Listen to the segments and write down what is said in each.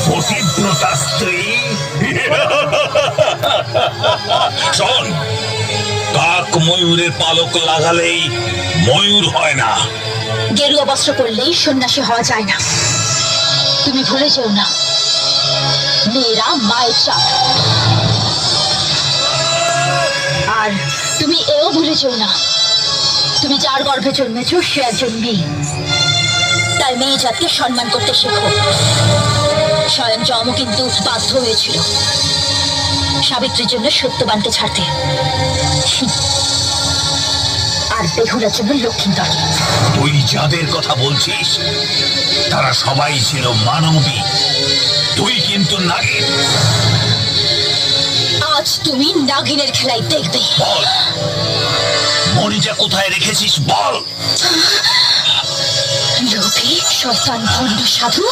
পতিব্রতা স্ত্রী। শোন, কাক ময়ূরের পালক লাগালেই ময়ূর হয় না। গেরুয়া বস্ত্র পরলেই সন্ন্যাসী হওয়া যায় না। তুমি ভুলে যেও না, মেয়েরা মায়ের চাপ। আর তুমি এও ভুলে যেও না, তুমি যার গর্ভে জন্মেছ সে একজন মেয়ে। তাই মেয়ে জাতকে সম্মান করতে শেখো। স্বয়ং যমও কিন্তু বাধ্য হয়েছিল সাবিত্রীর জন্য সত্যবানকে ছাড়তে, আর বেহুলার জন্য লক্ষ্মীন্দরকে। তুই যাদের কথা বলছিস তারা সবাই ছিল মানবী, তুই কিন্তু নাগিন। আজ তুমি নাগিনের খেলাই দেখবে। বল, মণিটা কোথায় রেখেছিস বল। লোভী শয়তান ভণ্ড সাধু,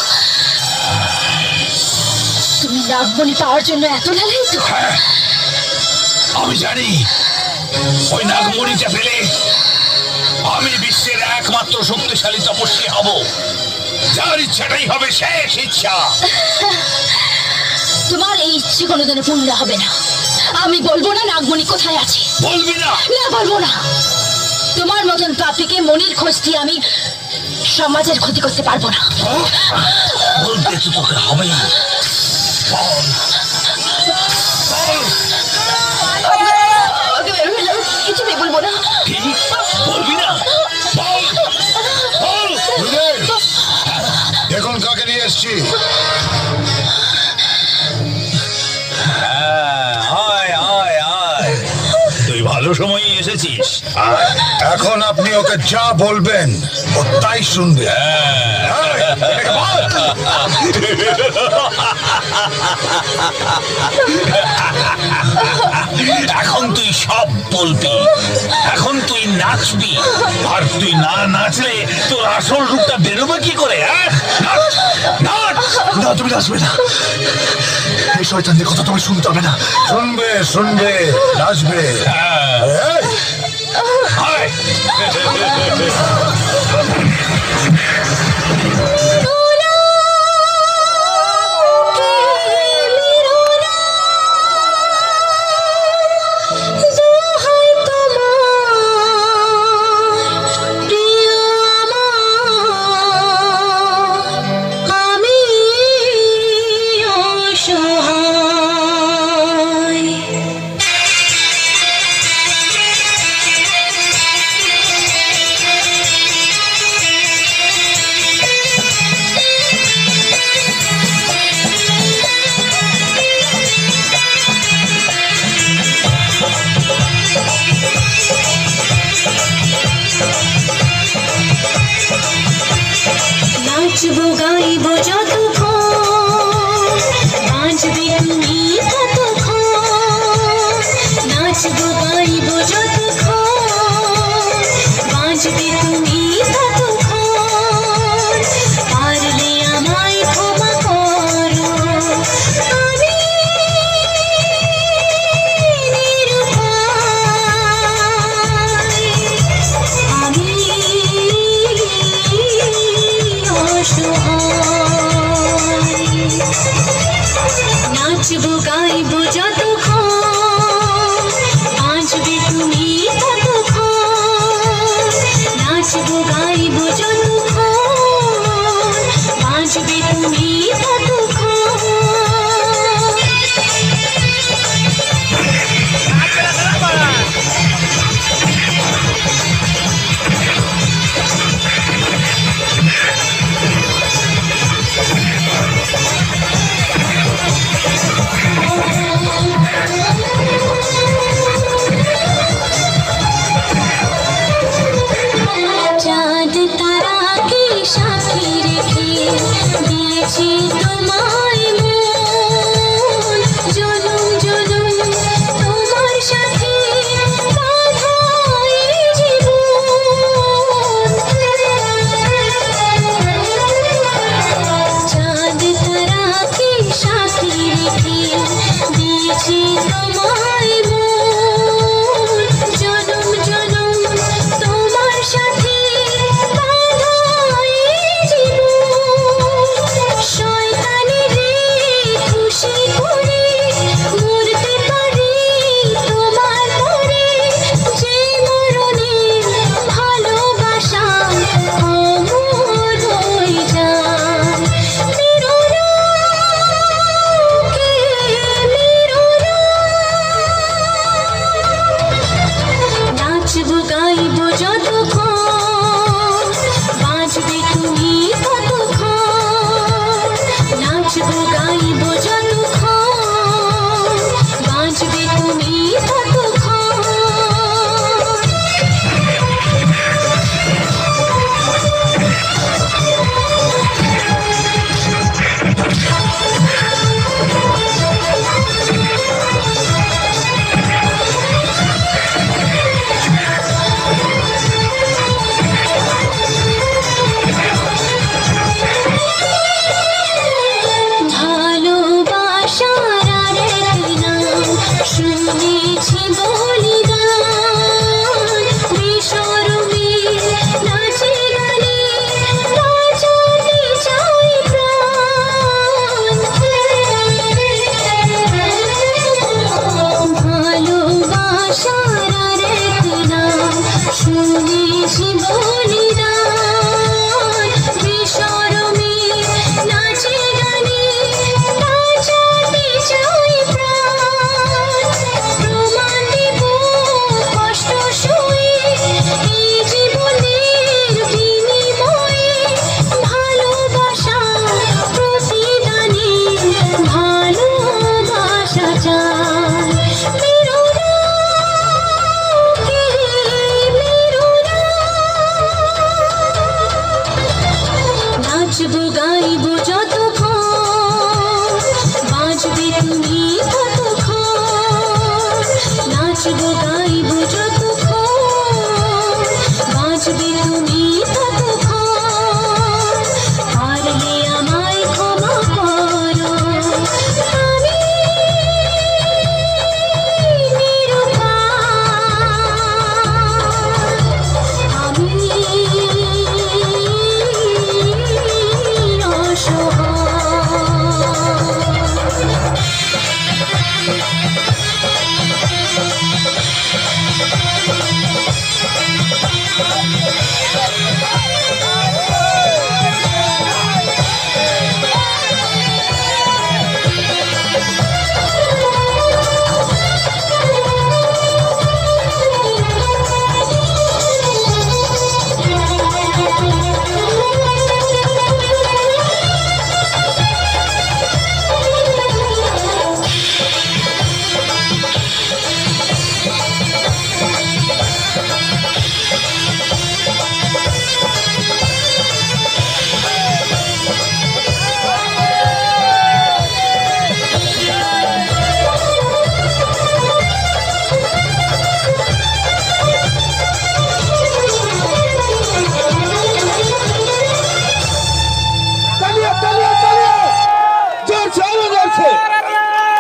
তুমি নাগমণি পাওয়ার জন্য এত লালায়িত? হ্যাঁ, আমি জানি ওই নাগমণিটা পেলে আমি বিশ্বের একমাত্র শক্তিশালী তপস্বী হব, যার ইচ্ছাটাই হবে শেষ ইচ্ছা। তোমার এই ইচ্ছে কোনোদিনও পূর্ণ হবে না। আমি বলবো না নাগমণি কোথায় আছে। বলবি না? না, বলবো না। তোমার মতন পাপীকে মনির খোঁজ দিয়ে আমি সমাজের ক্ষতি করতে পারবো না। বলতে তো তোকে হবে। বল, বল। কিছুই বলবো না। কি বলবি না? বল, বল। দেখুন কাকে নিয়ে এসছি। আয় আয় আয়, তুই ভালো সময়ই এসেছিস। এখন আপনি ওকে যা বলবেন ও তাই শুনবে। এখন তুই সব বলবি, এখন তুই নাচবি, আর তুই না নাচলে তোর আসল রূপটা বেরোবে কি করে? নাচ, নাচ। না, তুমি নাচবে না। এই শয়তানদের কথা তুমি শুনতে হবে না। শুনবে, শুনবে, নাচবে। এই, আয়। নাচবো গাইবো যত